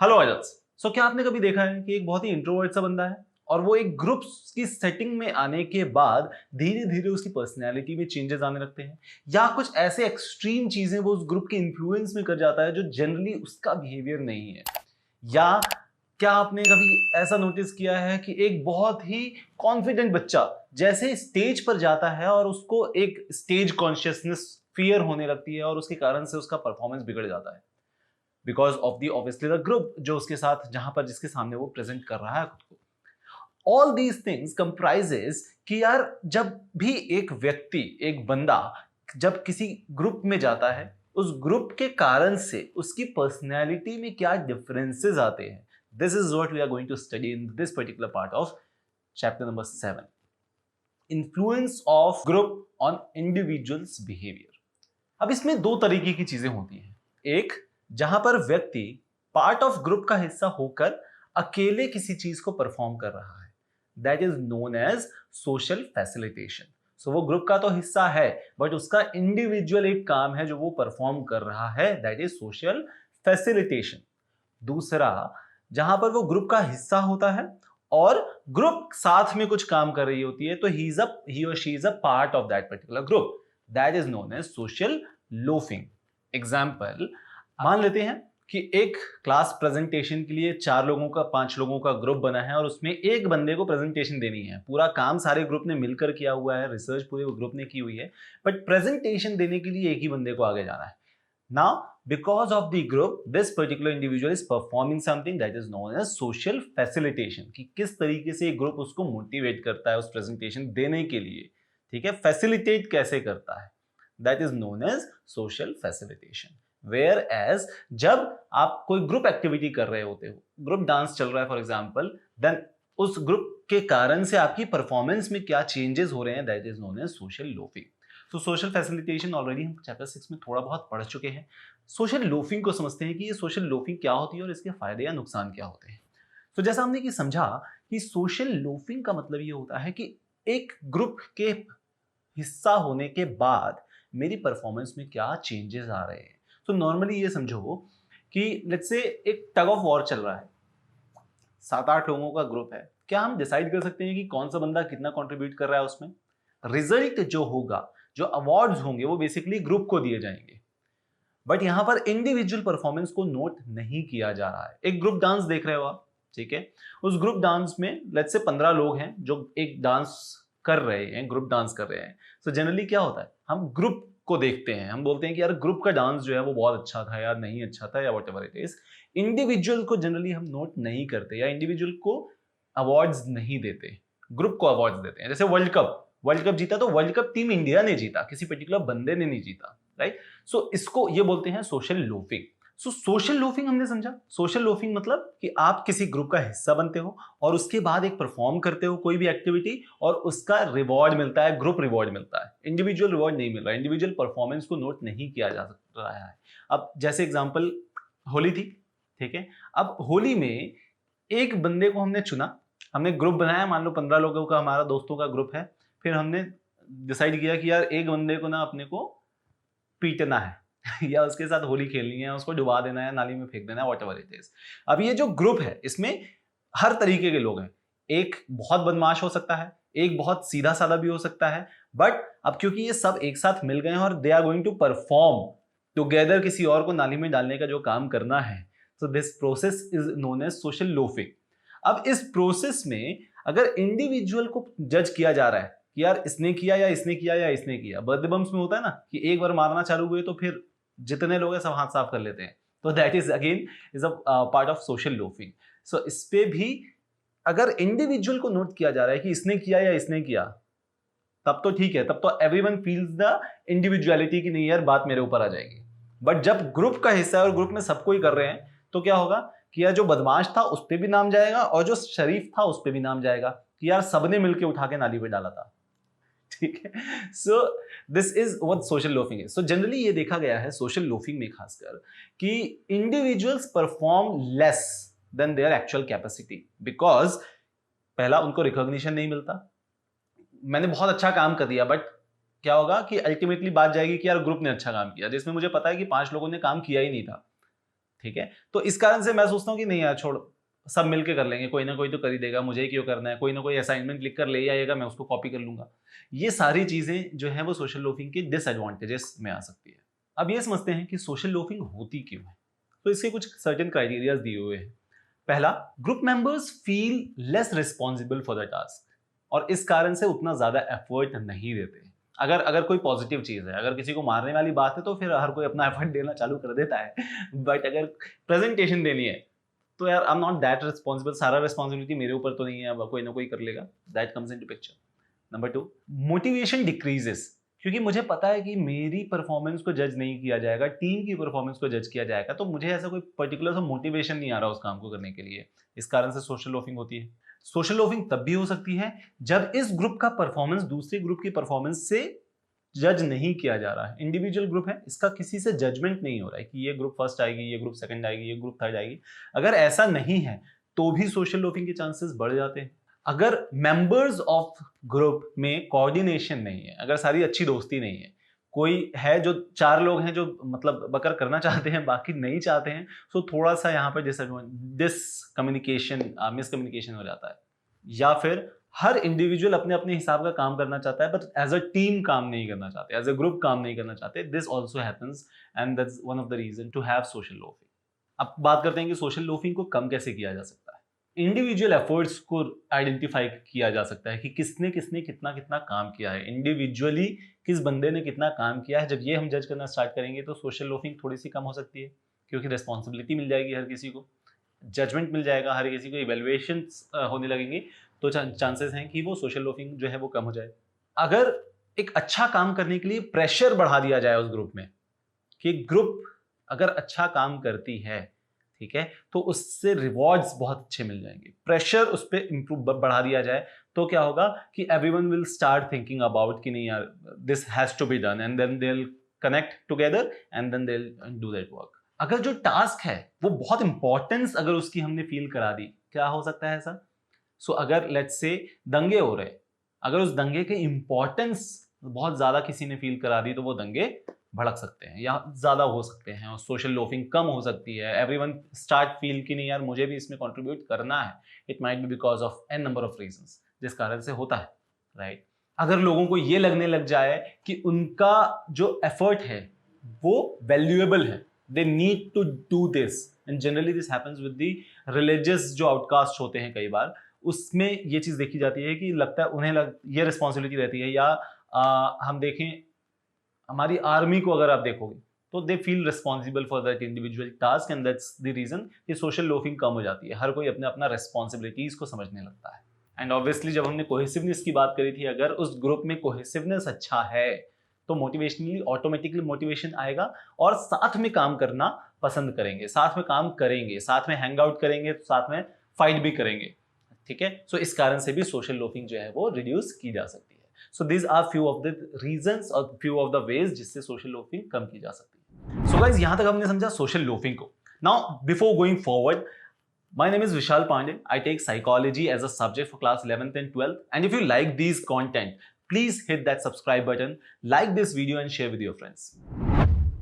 Hello idols. सो क्या आपने कभी देखा है कि एक बहुत ही इंट्रोवर्ट सा बंदा है और वो एक ग्रुप की सेटिंग में आने के बाद धीरे धीरे उसकी पर्सनैलिटी में चेंजेस आने लगते हैं, या कुछ ऐसे एक्सट्रीम चीजें वो उस ग्रुप के इन्फ्लुएंस में कर जाता है जो जनरली उसका बिहेवियर नहीं है। या क्या आपने कभी ऐसा नोटिस किया है कि एक बहुत ही कॉन्फिडेंट बच्चा जैसे स्टेज पर जाता है और उसको एक स्टेज कॉन्शियसनेस फियर होने लगती है और उसके कारण से उसका परफॉर्मेंस बिगड़ जाता है because of the obviously the group जो उसके साथ जहां पर जिसके सामने वो प्रेजेंट कर रहा है खुद को। ऑल दीज थिंग्स कंप्राइजेस कि यार जब भी एक व्यक्ति एक बंदा जब किसी ग्रुप में जाता है उस ग्रुप के कारण से उसकी पर्सनैलिटी में क्या डिफरेंसेस आते हैं। This is what we are going to study in this particular part of chapter number 7, influence of group on individuals behaviour. अब इसमें दो तरीके की चीजें होती हैं। एक, जहां पर व्यक्ति पार्ट ऑफ ग्रुप का हिस्सा होकर अकेले किसी चीज को परफॉर्म कर रहा है, that is known as social facilitation. So वो ग्रुप का तो हिस्सा है बट उसका इंडिविजुअल एक काम है जो वो परफॉर्म कर रहा है, दैट इज सोशल फैसिलिटेशन। दूसरा, जहां पर वो ग्रुप का हिस्सा होता है और ग्रुप साथ में कुछ काम कर रही होती है, तो ही और she is a part of that particular group, that is known as social loafing. Example, मान लेते हैं कि एक क्लास प्रेजेंटेशन के लिए 4 लोगों का 5 लोगों का ग्रुप बना है और उसमें एक बंदे को प्रेजेंटेशन देनी है। पूरा काम सारे ग्रुप ने मिलकर किया हुआ है, रिसर्च पूरे ग्रुप ने की हुई है, बट प्रेजेंटेशन देने के लिए एक ही बंदे को आगे जाना है। Now, because of the group, this particular individual is performing something that is known as social facilitation, कि किस तरीके से ग्रुप उसको मोटिवेट करता है उस प्रेजेंटेशन देने के लिए। ठीक है, फैसिलिटेट कैसे करता है, that is known as social facilitation. Whereas जब आप कोई ग्रुप एक्टिविटी कर रहे होते हो, ग्रुप डांस चल रहा है फॉर एग्जाम्पल, देन उस ग्रुप के कारण से आपकी परफॉर्मेंस में क्या चेंजेस हो रहे हैं, that is known as social loafing. तो सोशल फैसिलिटेशन ऑलरेडी हम चैप्टर 6 में थोड़ा बहुत पढ़ चुके हैं। सोशल लोफिंग को समझते हैं कि ये सोशल लोफिंग क्या होती है और इसके फायदे या नुकसान क्या होते हैं। तो जैसा हमने कि समझा कि सोशल लोफिंग का मतलब ये होता है कि एक ग्रुप के हिस्सा होने के बाद मेरी परफॉर्मेंस में क्या चेंजेस आ रहे हैं। तो नॉर्मली ये समझो कि लेट्स से एक टग ऑफ वॉर चल रहा है, 7-8 लोगों का ग्रुप है। क्या हम डिसाइड कर सकते हैं कि कौन सा बंदा कितना कंट्रीब्यूट कर रहा है उसमें? रिजल्ट जो होगा, जो अवार्ड्स होंगे, वो बेसिकली ग्रुप को दिए जाएंगे, बट यहां पर इंडिविजुअल परफॉर्मेंस को नोट नहीं किया जा रहा है। एक ग्रुप डांस देख रहे हो आप, ठीक है, उस ग्रुप डांस में लेट्स से 15 लोग हैं जो एक डांस कर रहे हैं, ग्रुप डांस कर रहे हैं। सो जनरली क्या होता है, हम ग्रुप को देखते हैं, हम बोलते हैं कि यार ग्रुप का डांस जो है वो बहुत अच्छा था या नहीं अच्छा था या व्हाटएवर इट इज। इंडिविजुअल को जनरली हम नोट नहीं करते या इंडिविजुअल को अवार्ड्स नहीं देते, ग्रुप को अवार्ड्स देते हैं। जैसे वर्ल्ड कप जीता तो वर्ल्ड कप टीम इंडिया ने जीता, किसी पर्टिकुलर बंदे ने नहीं जीता, राइट। सो इसको ये बोलते हैं सोशल लोफिंग। सो सोशल लोफिंग हमने समझा। सोशल लोफिंग मतलब कि आप किसी ग्रुप का हिस्सा बनते हो और उसके बाद एक परफॉर्म करते हो कोई भी एक्टिविटी और उसका रिवॉर्ड मिलता है, ग्रुप रिवॉर्ड मिलता है, इंडिविजुअल रिवॉर्ड नहीं मिल रहा है, इंडिविजुअल परफॉर्मेंस को नोट नहीं किया जा रहा है। अब जैसे एग्जाम्पल, होली थी, ठीक है, अब होली में एक बंदे को हमने चुना, हमने ग्रुप बनाया, मान लो 15 लोगों का हमारा दोस्तों का ग्रुप है। फिर हमने डिसाइड किया कि यार एक बंदे को ना अपने को पीटना है या उसके साथ होली खेलनी है, उसको डुबा देना है, नाली में फेंक देना है, व्हाटएवर इट इज। अब ये जो ग्रुप है इसमें हर तरीके के लोग हैं। एक बहुत बदमाश हो सकता है, एक बहुत सीधा साधा भी हो सकता है, बट अब क्योंकि ये सब एक साथ मिल गए हैं और they are going to perform together किसी और को नाली में डालने का जो काम करना है, so this process is known as social loafing. अब इस प्रोसेस में अगर इंडिविजुअल को जज किया जा रहा है कि यार इसने किया या इसने किया या इसने किया, बर्थडे बम्स में होता है ना कि एक बार मारना चालू हुए तो फिर जितने लोग हैं सब हाथ साफ कर लेते हैं, तो that is again is a part of social loafing. So इस पे भी अगर इंडिविजुअल को नोट किया जा रहा है कि इसने किया या इसने किया, तब तो ठीक है, तब तो एवरीवन फील्स द इंडिविजुअलिटी की नहीं यार बात मेरे ऊपर आ जाएगी। बट जब ग्रुप का हिस्सा है और ग्रुप में सबको ही कर रहे हैं, तो क्या होगा कि यार जो बदमाश था उस पर भी नाम जाएगा और जो शरीफ था उस पर भी नाम जाएगा कि यार सबने मिलकर उठा के नाली पे डाला था। ठीक है, so this is what social loafing is. So generally ये देखा गया है सोशल लोफिंग में खासकर कि individuals perform less than their actual capacity, because पहला उनको रिकॉग्निशन नहीं मिलता। मैंने बहुत अच्छा काम कर दिया, बट क्या होगा कि अल्टीमेटली बात जाएगी कि यार ग्रुप ने अच्छा काम किया, जिसमें मुझे पता है कि 5 लोगों ने काम किया ही नहीं था। ठीक है, तो इस कारण से मैं सोचता हूँ कि नहीं यार छोड़, सब मिलके कर लेंगे, कोई ना कोई तो कर ही देगा, मुझे ही क्यों करना है, कोई ना कोई असाइनमेंट लिख कर ले आएगा, मैं उसको कॉपी कर लूंगा। ये सारी चीजें जो है वो सोशल लोफिंग के डिसएडवांटेजेस में आ सकती है। अब ये समझते हैं कि सोशल लोफिंग होती क्यों है। तो इसके कुछ सर्टेन क्राइटेरियाज दिए हुए हैं। पहला, group members feel less responsible for the task, और इस कारण से उतना ज्यादा एफर्ट नहीं देते। अगर अगर कोई पॉजिटिव चीज है, अगर किसी को मारने वाली बात है, तो फिर हर कोई अपना एफर्ट देना चालू कर देता है। बट अगर प्रेजेंटेशन देनी है तो यार I am not that responsible, सारा रिस्पॉन्सिबिलिटी मेरे ऊपर तो नहीं है, अब कोई ना कोई कर लेगा। That comes into picture. Number 2, motivation decreases, क्योंकि मुझे पता है कि मेरी परफॉर्मेंस को जज नहीं किया जाएगा, टीम की परफॉर्मेंस को जज किया जाएगा, तो मुझे ऐसा कोई पर्टिकुलर सा मोटिवेशन नहीं आ रहा उस काम को करने के लिए। इस कारण से सोशल लोफिंग होती है। सोशल लोफिंग तब भी हो सकती है जब इस ग्रुप का परफॉर्मेंस दूसरे ग्रुप की परफॉर्मेंस से जज नहीं किया जा रहा है। इंडिविजुअल ग्रुप है, इसका किसी से जजमेंट नहीं हो रहा है कि ये ग्रुप फर्स्ट आएगी, ये ग्रुप सेकंड आएगी, ये ग्रुप थर्ड आएगी। अगर ऐसा नहीं है तो भी सोशल लोफिंग के चांसेस बढ़ जाते हैं। अगर मेंबर्स ऑफ ग्रुप में कोऑर्डिनेशन नहीं है, अगर सारी अच्छी दोस्ती नहीं है, कोई है जो 4 लोग हैं जो मतलब बकर करना चाहते हैं, बाकी नहीं चाहते हैं, तो थोड़ा सा यहाँ पर मिसकम्युनिकेशन हो जाता है। या फिर हर इंडिविजुअल अपने अपने हिसाब का काम करना चाहता है, बट एज अ टीम काम नहीं करना चाहते, एज अ ग्रुप काम नहीं करना चाहते। This also happens and that's one of the reason to have social loafing. अब बात करते हैं कि सोशल लोफिंग को कम कैसे किया जा सकता है। इंडिविजुअल एफर्ट्स को आइडेंटिफाई किया जा सकता है कि किसने किसने कितना कितना काम किया है, इंडिविजुअली किस बंदे ने कितना काम किया है। जब ये हम जज करना स्टार्ट करेंगे तो सोशल लोफिंग थोड़ी सी कम हो सकती है, क्योंकि रिस्पॉन्सिबिलिटी मिल जाएगी हर किसी को, जजमेंट मिल जाएगा हर किसी को, इवेल्युएशन होने लगेंगे, तो चांसेस हैं कि वो सोशल लोफिंग जो है वो कम हो जाए। अगर एक अच्छा काम करने के लिए प्रेशर बढ़ा दिया जाए उस ग्रुप में, कि ग्रुप अगर अच्छा काम करती है, ठीक है, तो उससे रिवॉर्ड्स बहुत अच्छे मिल जाएंगे। प्रेशर उस पर इंप्रूव बढ़ा दिया जाए तो क्या होगा कि everyone will start thinking about कि नहीं यार this has to be done, and then they will connect together and then they will do that work. अगर जो टास्क है वो बहुत इंपॉर्टेंस अगर उसकी हमने फील करा दी, क्या हो सकता है ऐसा? सो अगर लेट्स से दंगे हो रहे, अगर उस दंगे के इंपॉर्टेंस बहुत ज्यादा किसी ने फील करा दी, तो वो दंगे भड़क सकते हैं या ज्यादा हो सकते हैं, और सोशल लोफिंग कम हो सकती है। एवरीवन स्टार्ट फील कि नहीं यार मुझे भी इसमें कंट्रीब्यूट करना है। It might be because of an number of reasons, जिस कारण से होता है, राइट। अगर लोगों को ये लगने लग जाए कि उनका जो एफर्ट है वो वैल्यूएबल है, they need to do this, and generally this happens with the religious जो आउटकास्ट होते हैं, कई बार उसमें ये चीज देखी जाती है कि लगता है उन्हें ये रिस्पॉन्सिबिलिटी रहती है। या हम देखें हमारी आर्मी को अगर आप देखोगे तो they feel responsible for that individual task, and that's the reason कि सोशल लोफिंग कम हो जाती है। हर कोई अपने अपना रिस्पॉन्सिबिलिटीज को समझने लगता है। एंड ऑब्वियसली जब हमने कोहेसिवनेस की बात करी थी, अगर उस ग्रुप में कोहेसिवनेस अच्छा है तो मोटिवेशनली ऑटोमेटिकली मोटिवेशन आएगा, और साथ में काम करना पसंद करेंगे, साथ में काम करेंगे, साथ में हैंग आउट करेंगे, तो साथ में फाइट भी करेंगे, ठीक है। सो इस कारण से भी सोशल लोफिंग जो है वो रिड्यूस की जा सकती है। So these are few of the reasons और फ्यू ऑफ द वेज जिससे सोशल लोफिंग कम की जा सकती है। सो गाइस, यहां तक हमने समझा सोशल लोफिंग को। Now before going forward, my name is Vishal Pandey. I take psychology as a subject for class 11th and 12th, and if you like these content, please hit that subscribe button, like this video and share with your friends.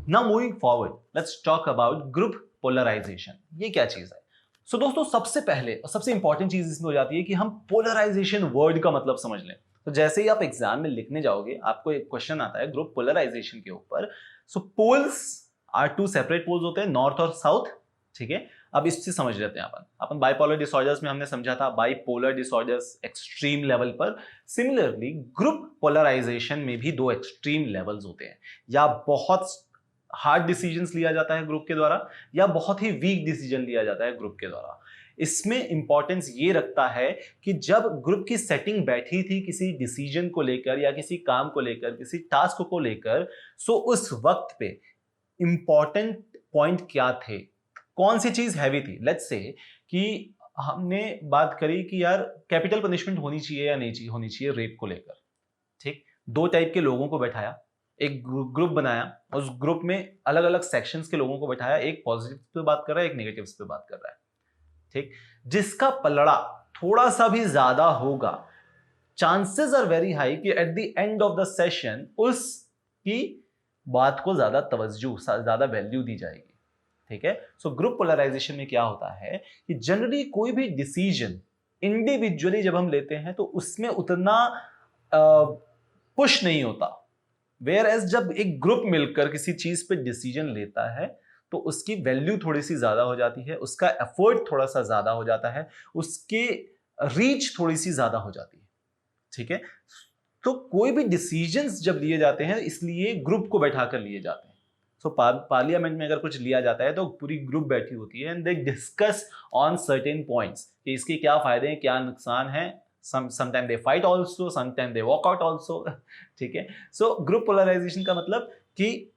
Now moving forward, let's talk about group polarization. ये क्या चीज है? So दोस्तों, सबसे पहले और सबसे important चीज इसमें हो जाती है कि हम पोलराइजेशन वर्ड का मतलब समझ लें। तो जैसे ही आप एग्जाम में लिखने जाओगे, आपको एक क्वेश्चन आता है ग्रुप पोलराइजेशन के ऊपर। So poles are two separate poles होते हैं, नॉर्थ और साउथ, ठीक है। अब इससे समझ लेते हैं अपन बाइपोलर डिसऑर्डर्स में हमने समझा था बाइपोलर डिसऑर्डर्स एक्सट्रीम लेवल पर। सिमिलरली ग्रुप पोलराइजेशन में भी 2 एक्सट्रीम लेवल्स होते हैं, या बहुत हार्ड डिसीजंस लिया जाता है ग्रुप के द्वारा, या बहुत ही वीक डिसीजन लिया जाता है ग्रुप के द्वारा। इसमें इंपॉर्टेंस ये रखता है कि जब ग्रुप की सेटिंग बैठी थी किसी डिसीजन को लेकर या किसी काम को लेकर, किसी टास्क को लेकर, सो उस वक्त पे इंपॉर्टेंट पॉइंट क्या थे, कौन सी चीज हैवी थी। लेट्स से कि हमने बात करी कि यार कैपिटल पनिशमेंट होनी चाहिए या नहीं चाहिए, होनी चाहिए रेप को लेकर, ठीक। 2 टाइप के लोगों को बैठाया, एक ग्रुप बनाया, उस ग्रुप में अलग अलग सेक्शंस के लोगों को बैठाया, एक पॉजिटिव पे बात कर रहा है, एक नेगेटिव पे बात कर रहा है, ठीक। जिसका पलड़ा थोड़ा सा भी ज्यादा होगा, चांसेस आर वेरी हाई कि at the end of the session उसकी बात को ज्यादा तवज्जो, ज्यादा वैल्यू दी जाएगी, ठीक है। सो ग्रुप पोलराइजेशन में क्या होता है कि जनरली कोई भी डिसीजन इंडिविजुअली जब हम लेते हैं तो उसमें उतना पुश नहीं होता, वेयर एज जब एक ग्रुप मिलकर किसी चीज पे डिसीजन लेता है तो उसकी वैल्यू थोड़ी सी ज्यादा हो जाती है, उसका एफर्ट थोड़ा सा ज्यादा हो जाता है, उसकी रीच थोड़ी सी ज्यादा हो जाती है, ठीक है। तो कोई भी डिसीजंस जब लिए जाते हैं इसलिए ग्रुप को बैठा कर लिए जाते हैं। सो पार्लियामेंट में अगर कुछ लिया जाता है तो पूरी ग्रुप बैठी होती है and they discuss on certain points कि इसके क्या फायदे हैं, क्या नुकसान है। Sometime they fight also, sometime they walk out also, ठीक है। सो ग्रुप पोलराइजेशन का मतलब कि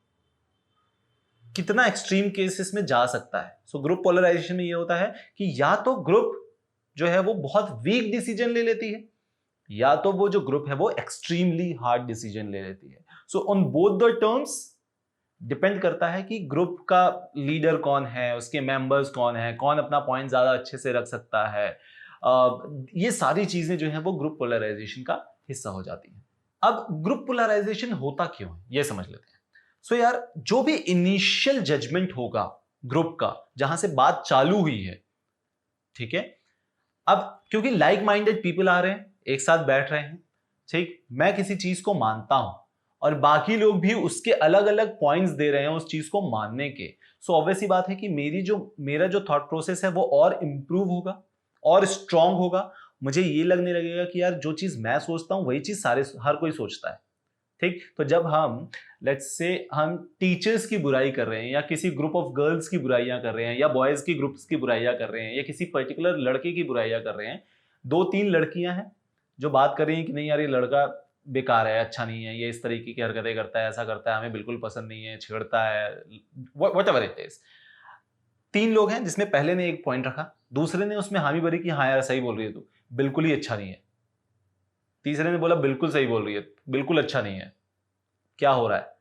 कितना एक्सट्रीम केसेस में जा सकता है। सो ग्रुप पोलराइजेशन में ये होता है कि या तो ग्रुप जो है वो बहुत वीक डिसीजन ले लेती है, या तो वो जो ग्रुप है वो एक्सट्रीमली हार्ड डिसीजन ले लेती है। So on both the terms depend करता है कि ग्रुप का लीडर कौन है, उसके मेंबर्स कौन है, कौन अपना पॉइंट ज्यादा अच्छे से रख सकता है। ये सारी चीजें जो है वो ग्रुप पोलराइजेशन का हिस्सा हो जाती है। अब ग्रुप पोलराइजेशन होता क्यों है ये समझ लेते हैं। सो यार जो भी इनिशियल जजमेंट होगा ग्रुप का, जहां से बात चालू हुई है, ठीक है, अब क्योंकि लाइक माइंडेड पीपल आ रहे हैं, एक साथ बैठ रहे हैं, ठीक, मैं किसी चीज को मानता हूं और बाकी लोग भी उसके अलग अलग पॉइंट्स दे रहे हैं उस चीज को मानने के। सो ऑब्वियस ही बात है कि मेरा जो थॉट प्रोसेस है वो और इंप्रूव होगा और स्ट्रांग होगा। मुझे ये लगने लगेगा कि यार जो चीज मैं सोचता हूं वही चीज हर कोई सोचता है, ठीक। तो जब हम लेट्स से हम टीचर्स की बुराई कर रहे हैं या किसी ग्रुप ऑफ गर्ल्स की बुराइयां कर रहे हैं या बॉयज की ग्रुप्स की बुराइयां कर रहे हैं या किसी पर्टिकुलर लड़के की बुराइयां कर रहे हैं, 2-3 लड़कियां हैं जो बात कर रही हैं कि नहीं यार ये लड़का बेकार है, अच्छा नहीं है, ये इस तरीके की हरकतें करता है, ऐसा करता है, हमें बिल्कुल पसंद नहीं है, छेड़ता है, व्हाटएवर इट इज। 3 लोग हैं जिसमें पहले ने एक पॉइंट रखा, दूसरे ने उसमें हामी भरी कि हाँ यार सही बोल रही है तू, बिल्कुल ही अच्छा नहीं है। तीसरे ने बोला बिल्कुल सही बोल रही है, बिल्कुल अच्छा नहीं है। क्या हो रहा है,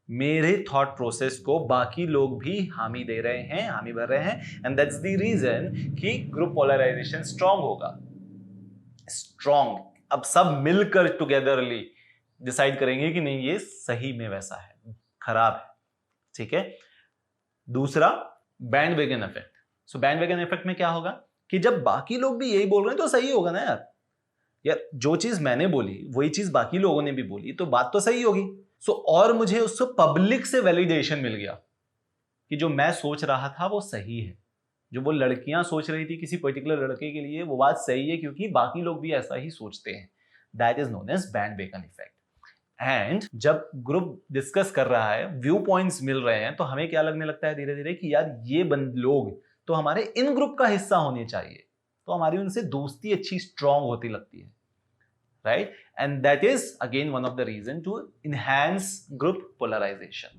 मेरे थॉट प्रोसेस को बाकी लोग भी हामी दे रहे हैं, हामी भर रहे हैं, एंड दैट्स द रीजन कि ग्रुप पोलराइजेशन स्ट्रांग होगा। स्ट्रांग, अब सब मिलकर टुगेदरली डिसाइड करेंगे कि नहीं ये सही में वैसा है, खराब है, ठीक है। दूसरा बैंडवैगन इफेक्ट। सो बैंडवैगन इफेक्ट में क्या होगा कि जब बाकी लोग भी यही बोल रहे हैं तो सही होगा ना यार, यार जो चीज मैंने बोली वही चीज बाकी लोगों ने भी बोली तो बात तो सही होगी। सो और मुझे उससे पब्लिक से वैलिडेशन मिल गया कि जो मैं सोच रहा था वो सही है, जो वो लड़कियां सोच रही थी किसी पर्टिकुलर लड़के के लिए वो बात सही है क्योंकि बाकी लोग भी ऐसा ही सोचते हैं। That is known as bandwagon effect. And जब ग्रुप डिस्कस कर रहा है, व्यू पॉइंट्स मिल रहे हैं, तो हमें क्या लगने लगता है धीरे धीरे कि यार ये लोग तो हमारे इन ग्रुप का हिस्सा होने चाहिए, तो हमारी उनसे दोस्ती अच्छी स्ट्रांग होती लगती है, right? And that is again one of the reason to enhance group polarization.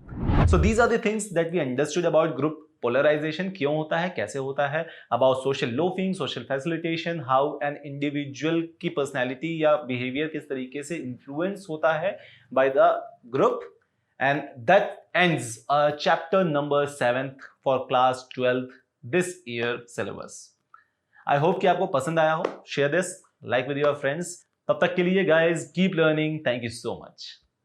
So these are the things that we understood about group polarization, क्यों होता है, कैसे होता है, about social loafing, social facilitation, how an individual की personality या behavior किस तरीके से influence होता है by the group, and that ends chapter number 7th for class 12th this year syllabus. I hope कि आपको पसंद आया हो, share this, like with your friends. तब तक के लिए guys keep learning, thank you so much.